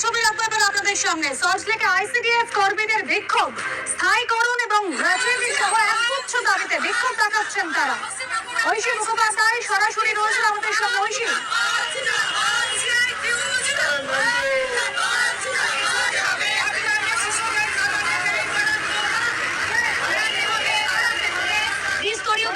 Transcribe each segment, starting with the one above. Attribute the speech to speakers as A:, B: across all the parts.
A: ছবি রাখবো এবার আপনাদের সামনে। সল্টলেকে আইসিডিএস কর্মীদের বিক্ষোভ, স্থায়ীকরণ এবং গ্র্যাচুইটি সহ একগুচ্ছ দাবিতে বিক্ষোভ দেখাচ্ছেন তারা। ঐশী মুখোপাধ্যায় সরাসরি রয়েছেন আমাদের সামনে। ঐশী,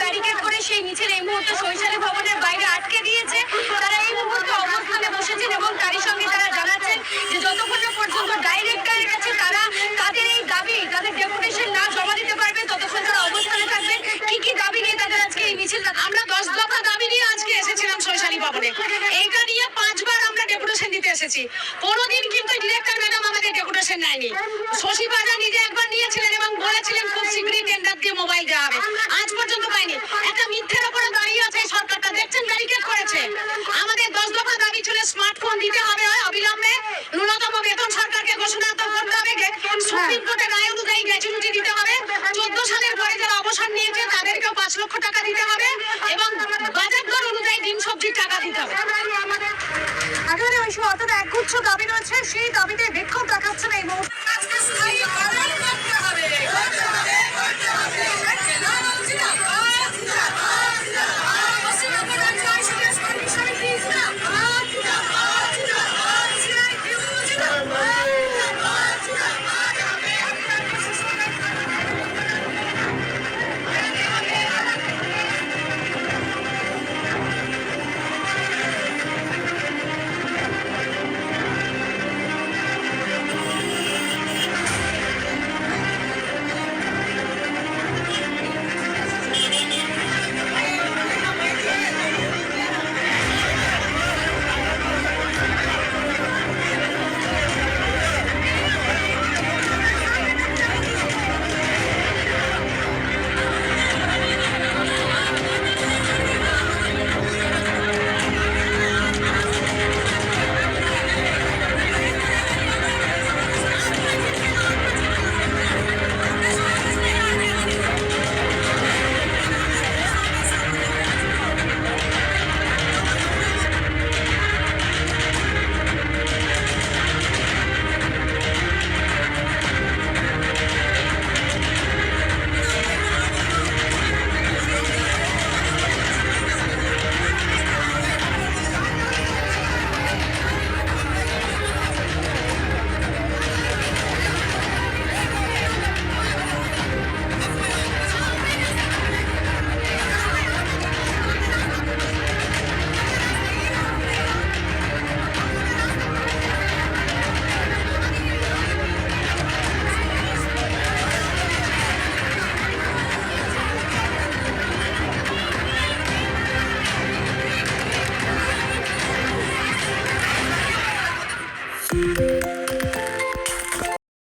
A: ব্যারিকেড করে সেই মিছিল এই মুহূর্তে শৈশালী ভবনের বাইরে আটকে দিয়েছে। তারা এই মুহূর্তে অবস্থানে বসেছেন এবং তারই সঙ্গে তারা জানাচ্ছেন যে যতক্ষণ না পর্যন্ত ডাইরেক্টরের কাছে তারা তাদের এই দাবি, তাদের ডেপুটেশন না জমা দিতে পারবে ততক্ষণ তারা অবস্থানে থাকবেন। কি কি দাবি নিয়ে তাদের আজকে এই মিছিল?
B: আমরা 10 দফা দাবি নিয়ে আজকে এসেছিলাম শৈশালী ভবনে। এইটা নিয়ে 5 বার আমরা ডেপুটেশন দিতে এসেছি। কোনোদিন কিন্তু ডিরেক্টর ম্যাডাম আমাদের ডেপুটেশন নেয়নি। শশী বাজা নিজে একবার নিয়েছিলেন এবং বলেছিলেন খুব শীঘ্রই টেন্ডার দিয়ে মোবাইল দেওয়া হবে, আজ পর্যন্ত পাইনি। একটা মিথ্যের উপরে দাঁড়িয়ে আছে এই সরকারটা, দেখছেন ব্যারিকেড করেছে। আমাদের 10 দফা দাবি ছিল স্মার্টফোন দিতে হবে অবিলম্বে, ন্যূনতম বেতন সরকারকে ঘোষণা করতে হবে, সুপ্রিম কোর্টের রায় অনুযায়ী গ্র্যাচুইটি দিতে হবে, 14 সালের পরে যারা অবসর নিয়েছে তাদেরকেও 5 লক্ষ টাকা দিতে হবে এবং বাজার দর অনুযায়ী ডিম সবজির টাকা দিতে হবে।
A: একেবারে ঐশী, অর্থাৎ একগুচ্ছ দাবি রয়েছে, সেই দাবিতে বিক্ষোভ দেখাচ্ছেন এই মুহূর্তে।